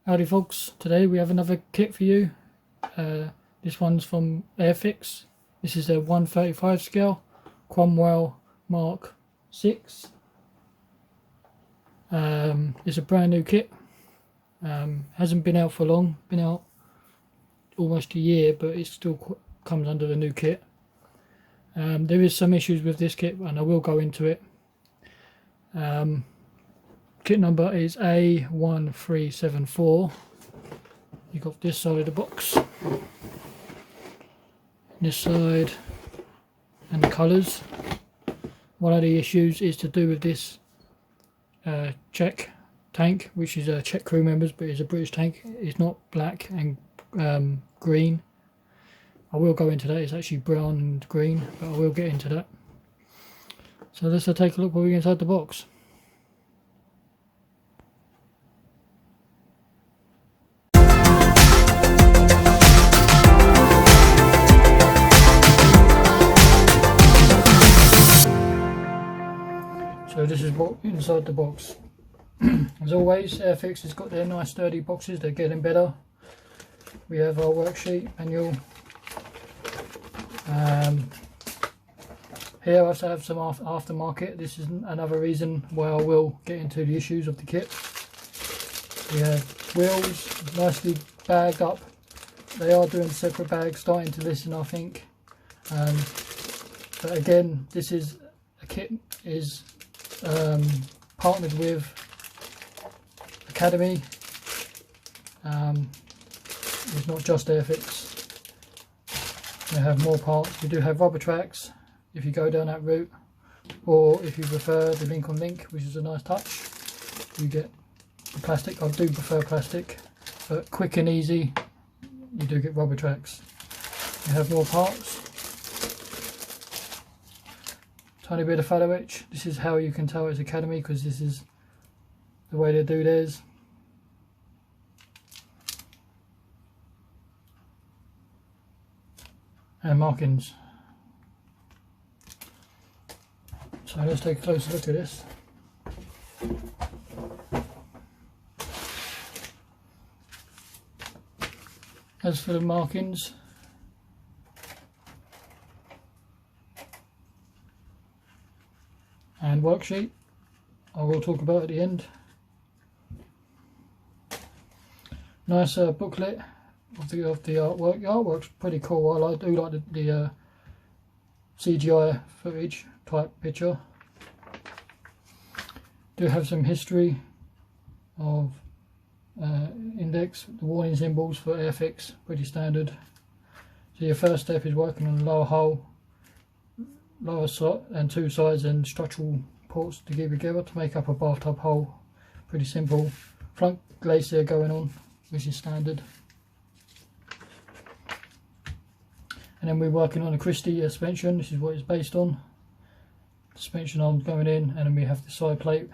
Howdy folks, today we have another kit for you. This one's from Airfix. This is a 1/35 scale Cromwell Mk.VI. It's a brand new kit. Hasn't been out for long, been out almost a year, but it still comes under the new kit. There is some issues with this kit and I will go into it. Kit number is A1374. You got this side of the box, this side, and the colours. One of the issues is to do with this Czech tank, which is a Czech crew members, but it's a British tank. It's not black and green. I will go into that. It's actually brown and green, but I will get into that. So let's take a look what we get inside the box. So this is what inside the box. As always, Airfix has got their nice sturdy boxes. They're getting better. We have our worksheet manual. Here I also have some aftermarket. This is another reason why I will get into the issues of the kit. We have wheels nicely bagged up. They are doing separate bags, starting to listen, I think. But again, this is a kit is partnered with Academy. It's not just Airfix. We have more parts. We do have rubber tracks if you go down that route, or if you prefer the link on link, which is a nice touch, you get the plastic. I do prefer plastic, but quick and easy, you do get rubber tracks. You have more parts. Tiny bit of photo etch. This is how you can tell it's Academy, because this is the way they do theirs. And markings. So let's take a closer look at this. As for the markings, and worksheet, I will talk about at the end. Nice booklet of the artwork. The artwork's pretty cool. I do like the CGI footage type picture. Do have some history of index, the warning symbols for Airfix, pretty standard. So your first step is working on the lower hull, lower side and two sides and structural ports to keep together to make up a bathtub hull. Pretty simple. Front glacier going on, which is standard. And then we're working on a Christie suspension. This is what it's based on. Suspension arms going in, and then we have the side plate.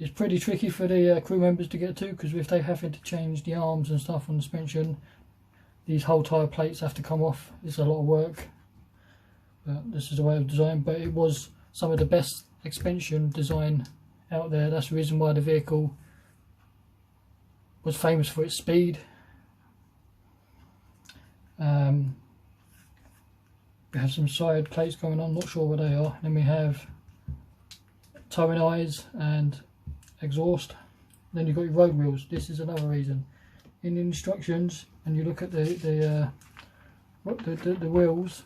It's pretty tricky for the crew members to get to, because if they having to change the arms and stuff on the suspension, these whole tyre plates have to come off. It's a lot of work. But this is the way of design. But it was some of the best suspension design out there. That's the reason why the vehicle was famous for its speed. We have some side plates going on, not sure what they are. Then we have towing eyes and exhaust. Then you've got your road wheels. This is another reason. In the instructions, and you look at the wheels,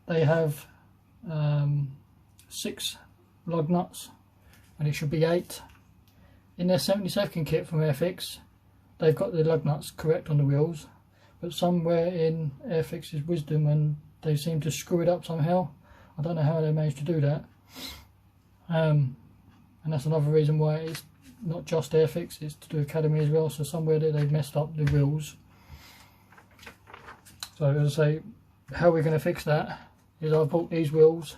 they have 6 lug nuts, and it should be 8. In their 72nd kit from Airfix, they've got the lug nuts correct on the wheels, but somewhere in Airfix's wisdom, and they seem to screw it up somehow. I don't know how they managed to do that. And that's another reason why it's not just Airfix, it's to do Academy as well. So somewhere that they've messed up the wheels. So as I say, how we're going to fix that is I've bought these wheels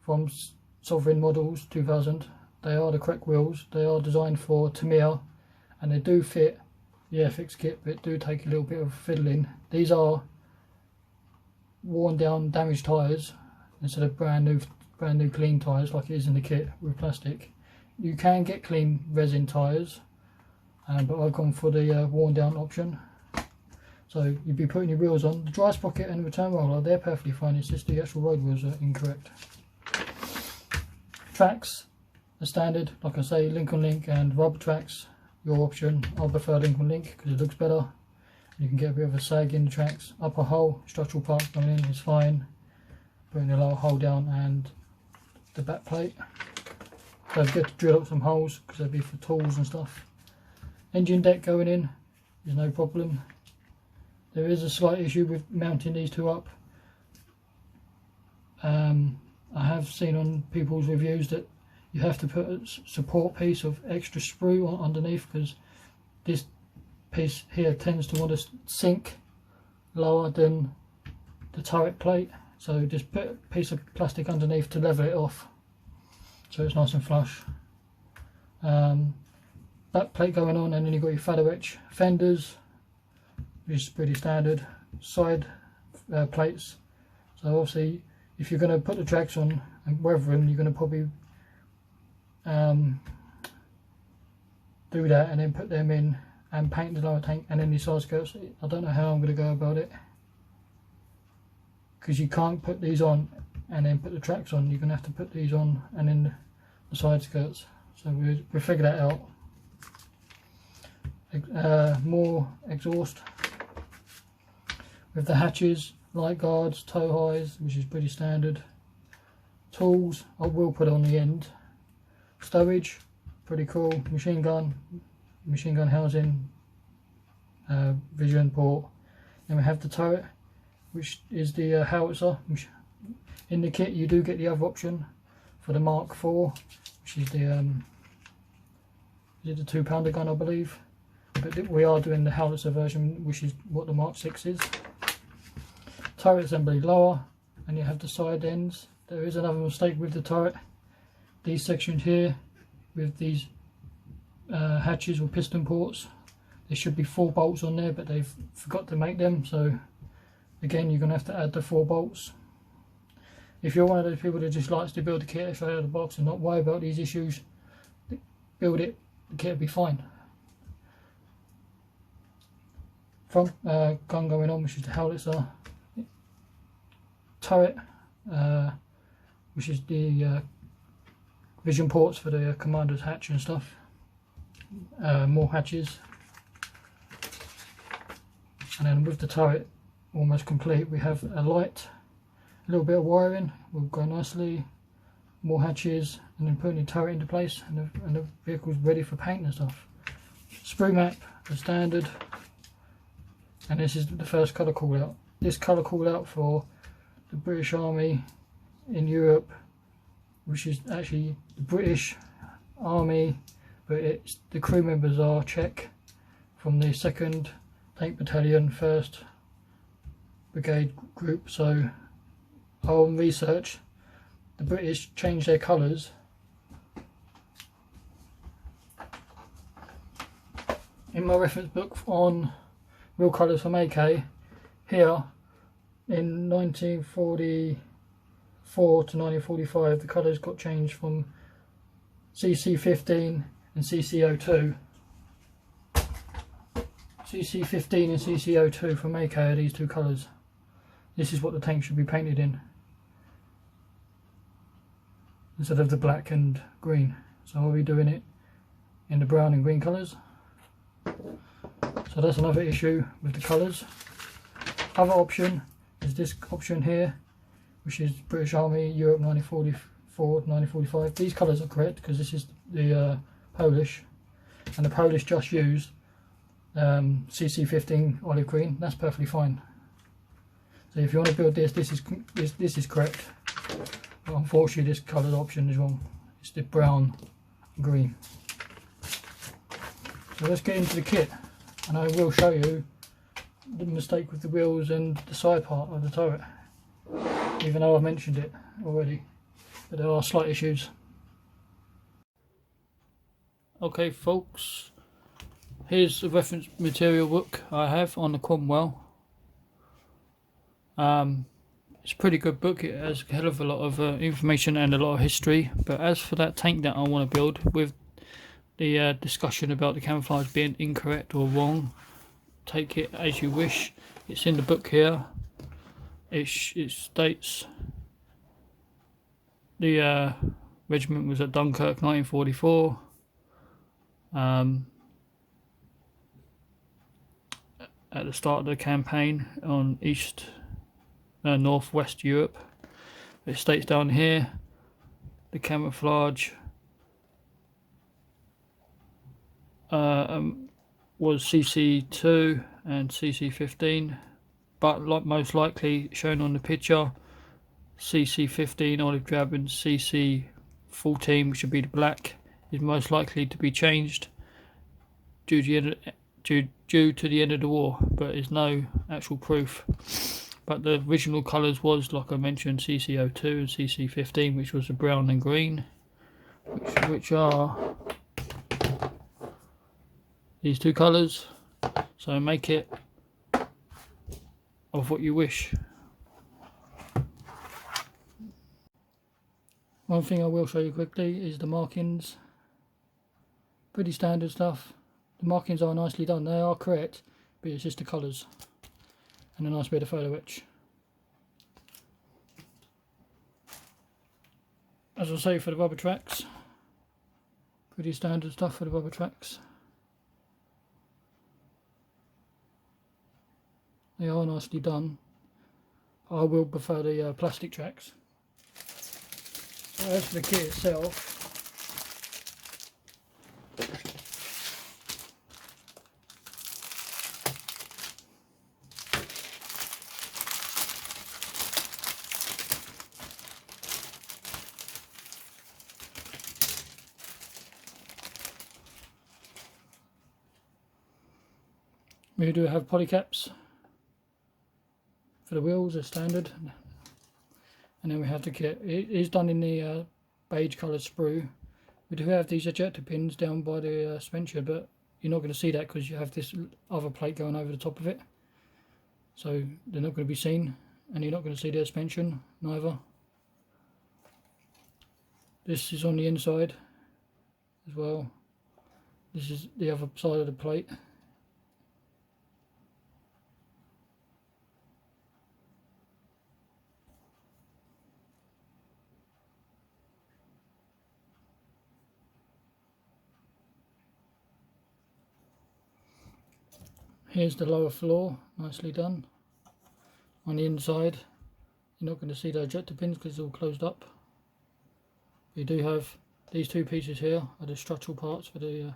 from Sovereign Models 2000. They are the correct wheels. They are designed for Tamiya, and they do fit the Airfix kit, but it do take a little bit of fiddling. These are worn down, damaged tyres instead of brand new clean tyres like it is in the kit with plastic. You can get clean resin tyres, but I've gone for the worn down option. So you'd be putting your wheels on. The dry sprocket and the return roller, they're perfectly fine, it's just the actual road wheels are incorrect. Tracks are standard, like I say, link on link and rubber tracks, your option. I prefer link on link because it looks better. You can get a bit of a sag in the tracks. Upper hull, structural parts going in is fine. Putting the lower hull down and the back plate. Don't forget to drill up some holes because they'll be for tools and stuff. Engine deck going in is no problem. There is a slight issue with mounting these two up. I have seen on people's reviews that you have to put a support piece of extra sprue on underneath because this piece here tends to want to sink lower than the turret plate. So just put a piece of plastic underneath to level it off so it's nice and flush. Back plate going on, and then you've got your feather etch fenders, which is pretty standard. Side plates. So obviously if you're going to put the tracks on and weather them, you're going to probably do that and then put them in and paint the lower tank and then the side skirts. I don't know how I'm going to go about it because you can't put these on and then put the tracks on. You're going to have to put these on and then the side skirts. So we'll figure that out. More exhaust with the hatches, light guards, tow highs, which is pretty standard. Tools I will put on the end. Stowage, pretty cool. Machine gun housing, vision port. Then we have the turret, which is the Howitzer. In the kit you do get the other option for the Mk.IV, which is the is it the 2-pounder gun, I believe. But we are doing the Howitzer version, which is what the Mk.VI is. Turret assembly lower, and you have the side ends. There is another mistake with the turret. These sections here with these hatches or piston ports, there should be 4 bolts on there, but they've forgot to make them. So again, you're going to have to add the 4 bolts. If you're one of those people that just likes to build the kit straight out of the box and not worry about these issues, build it, the kit will be fine. Front gun going on, which is the Howitzer. Turret, which is the vision ports for the commander's hatch and stuff. More hatches. And then with the turret almost complete, we have a light, a little bit of wiring will go nicely, more hatches, and then putting the turret into place, and the vehicle's ready for paint and stuff. Sprue map, the standard, and this is the first colour call out. This colour call out for the British Army in Europe, which is actually the British Army, but it's the crew members are Czech from the 2nd Tank Battalion 1st Brigade Group. So on research, the British changed their colours in my reference book on real colours from AK. Here in 1944 to 1945, the colours got changed from CC15 and CC02. CC15 and CC02 from AK are these 2 colours. This is what the tank should be painted in, instead of the black and green. So I'll be doing it in the brown and green colours. So that's another issue with the colours. Other option is this option here, which is British Army Europe 1944 to 1945. These colours are correct because this is the Polish, and the Polish just used CC15 olive green. That's perfectly fine. So if you want to build this, this is correct. But unfortunately, this coloured option is wrong. It's the brown and green. So let's get into the kit, and I will show you the mistake with the wheels and the side part of the turret, even though I've mentioned it already, but there are slight issues. Okay folks, here's the reference material book I have on the Cromwell. It's a pretty good book. It has a hell of a lot of information and a lot of history. But as for that tank that I want to build, with the discussion about the camouflage being incorrect or wrong, take it as you wish. It's in the book here. It states the regiment was at Dunkirk 1944. At the start of the campaign on northwest Europe. It states down here the camouflage was CC2 and CC15, but most likely shown on the picture, CC15 olive drab and CC14, which should be the black, is most likely to be changed due to the end of the war, but there's no actual proof. But the original colours was, like I mentioned, CC02 and CC15, which was the brown and green, which are these two colours. So make it of what you wish. One thing I will show you quickly is the markings. Pretty standard stuff. The markings are nicely done. They are correct, but it's just the colours and a nice bit of photo etch. As I say, for the rubber tracks, pretty standard stuff for the rubber tracks. They are nicely done. I will prefer the plastic tracks. So as for the kit itself, we do have polycaps for the wheels as standard, and then we have the kit. It is done in the beige coloured sprue. We do have these ejector pins down by the suspension, but you're not going to see that because you have this other plate going over the top of it, so they're not going to be seen, and you're not going to see the suspension neither. This is on the inside as well. This is the other side of the plate. Here's the lower floor, nicely done. On the inside, you're not going to see the ejector pins because it's all closed up. You do have these two pieces here, are the structural parts for the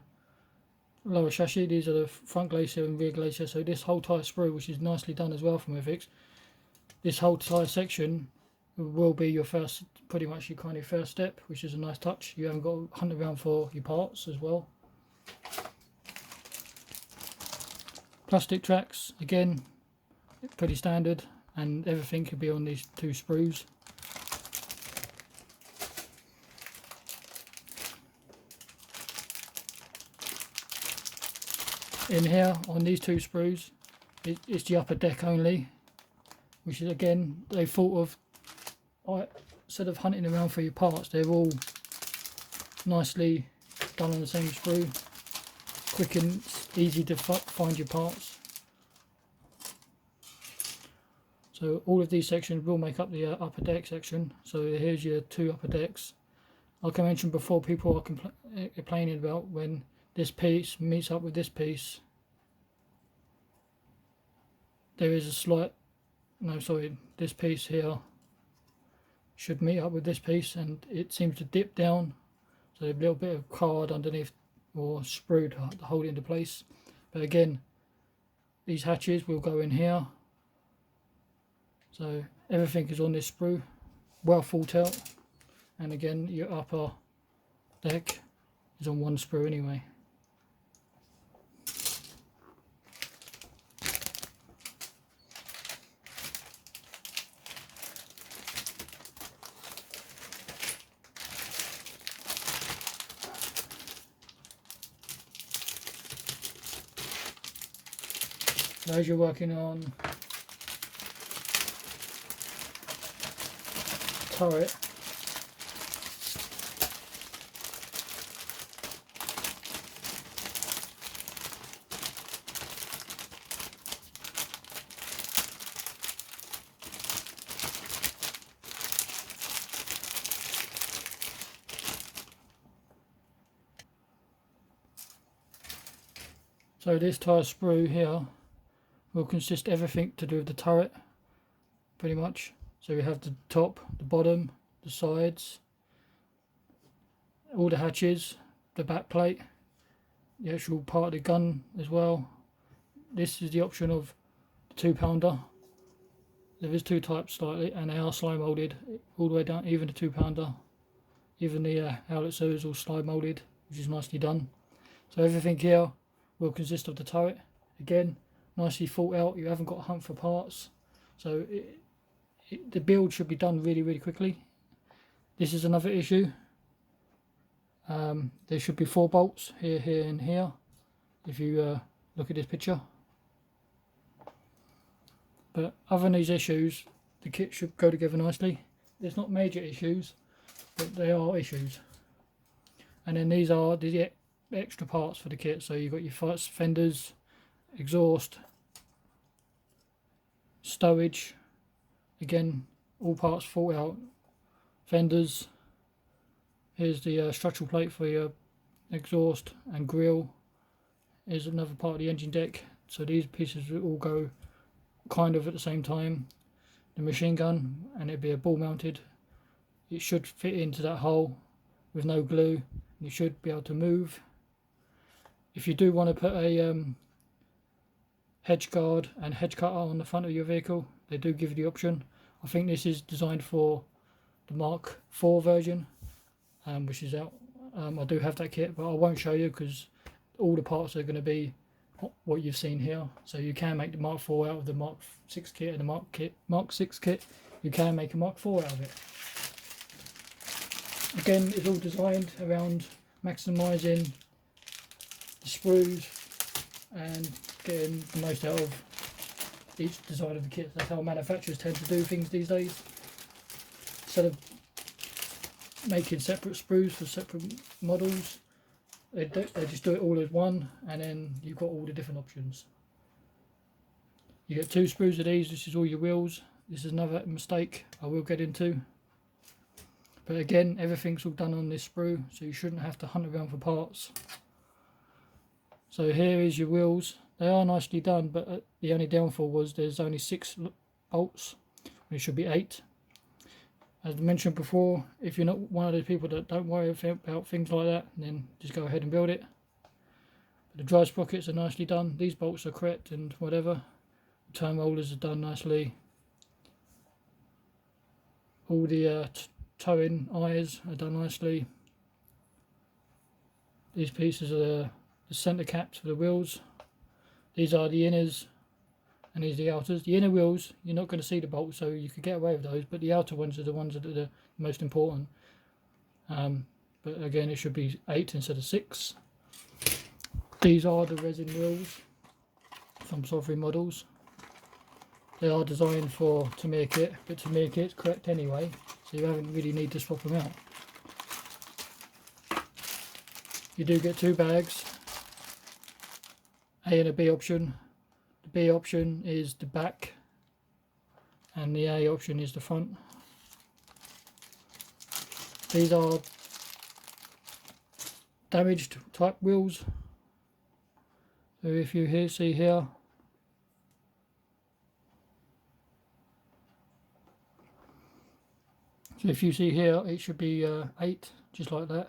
lower chassis. These are the front glacier and rear glacier. So this whole tyre sprue, which is nicely done as well from Airfix, this whole tyre section will be your first, pretty much your kind of first step, which is a nice touch. You haven't got to hunt around for your parts as well. Plastic tracks, again, pretty standard, and everything could be on these two sprues. In here, on these two sprues, it's the upper deck only, which is, again, they thought of, instead of hunting around for your parts, they're all nicely done on the same sprue. Quick and easy to find your parts. So all of these sections will make up the upper deck section. So here's your two upper decks. Like I mentioned before, people are complaining about when this piece meets up with this piece. There is a slight, this piece here should meet up with this piece, and it seems to dip down. So a little bit of card underneath or sprue to hold it into place. But again, these hatches will go in here, so everything is on this sprue, well thought out. And again, your upper deck is on one sprue anyway. As you're working on turret. So this tyre sprue here will consist everything to do with the turret, pretty much. So we have the top, the bottom, the sides, all the hatches, the back plate, the actual part of the gun as well. This is the option of the 2-pounder. There is two types slightly, and they are slide moulded all the way down, even the 2-pounder. Even the Howitzer is all slide moulded, which is nicely done. So everything here will consist of the turret. Again, nicely thought out. You haven't got to hunt for parts, so the build should be done really quickly. This is another issue. There should be 4 bolts here, here and here, if you look at this picture. But other than these issues, the kit should go together nicely. There's not major issues, but they are issues. And then these are the extra parts for the kit. So you've got your fenders, exhaust, stowage, again all parts thought out, fenders. Here's the structural plate for your exhaust and grille. Here's another part of the engine deck. So these pieces will all go kind of at the same time. The machine gun, and it'll be a ball mounted. It should fit into that hole with no glue. You should be able to move. If you do want to put a hedge guard and hedge cutter on the front of your vehicle, they do give you the option. I think this is designed for the Mark IV version, which is out. I do have that kit, but I won't show you because all the parts are going to be what you've seen here. So you can make the Mark IV out of the Mark VI kit and the Mark VI kit. You can make a Mark IV out of it. Again, it's all designed around maximising the sprues and getting the most out of each design of the kit. That's how manufacturers tend to do things these days. Instead of making separate sprues for separate models, they just do it all as one, and then you've got all the different options. You get 2 sprues of these. This is all your wheels. This is another mistake I will get into. But again, everything's all done on this sprue, so you shouldn't have to hunt around for parts. So here is your wheels. They are nicely done, but the only downfall was there's only 6 bolts, when it should be 8. As mentioned before, if you're not one of those people that don't worry about things like that, then just go ahead and build it. But the dry sprockets are nicely done. These bolts are correct and whatever. The turn rollers are done nicely. All the towing eyes are done nicely. These pieces are the centre caps for the wheels. These are the inners and these are the outers. The inner wheels, you're not going to see the bolts, so you could get away with those, but the outer ones are the ones that are the most important. But again, it should be 8 instead of 6. These are the resin wheels from Sovereign models. They are designed for Tamiya kit, but Tamiya kit's correct anyway, so you don't really need to swap them out. You do get 2 bags, A and a B option. The B option is the back and the A option is the front. These are damaged type wheels. So if you see here, so if you see here, it should be 8, just like that.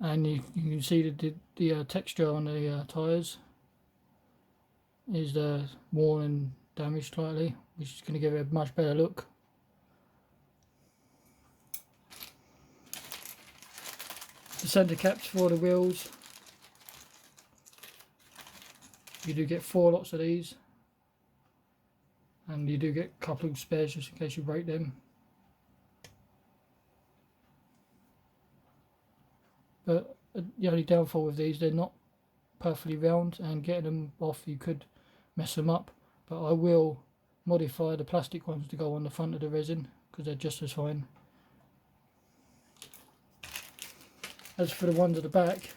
And you can see the texture on the tyres is worn and damaged slightly, which is going to give it a much better look. The centre caps for the wheels, you do get 4 lots of these, and you do get a couple of spares just in case you break them. But the only downfall with these, they're not perfectly round, and getting them off you could mess them up. But I will modify the plastic ones to go on the front of the resin, because they're just as fine. As for the ones at the back,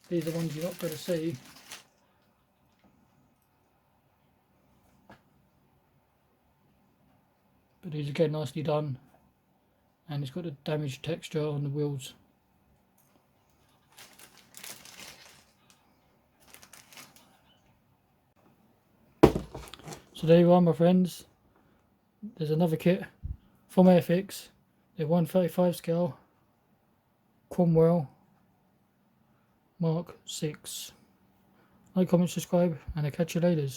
these are ones you're not going to see. But these are again nicely done, and it's got a damaged texture on the wheels. So there you are, my friends. There's another kit from Airfix. They're 1/35 scale Cromwell Mk.VI. Like, comment, subscribe, and I'll catch you later.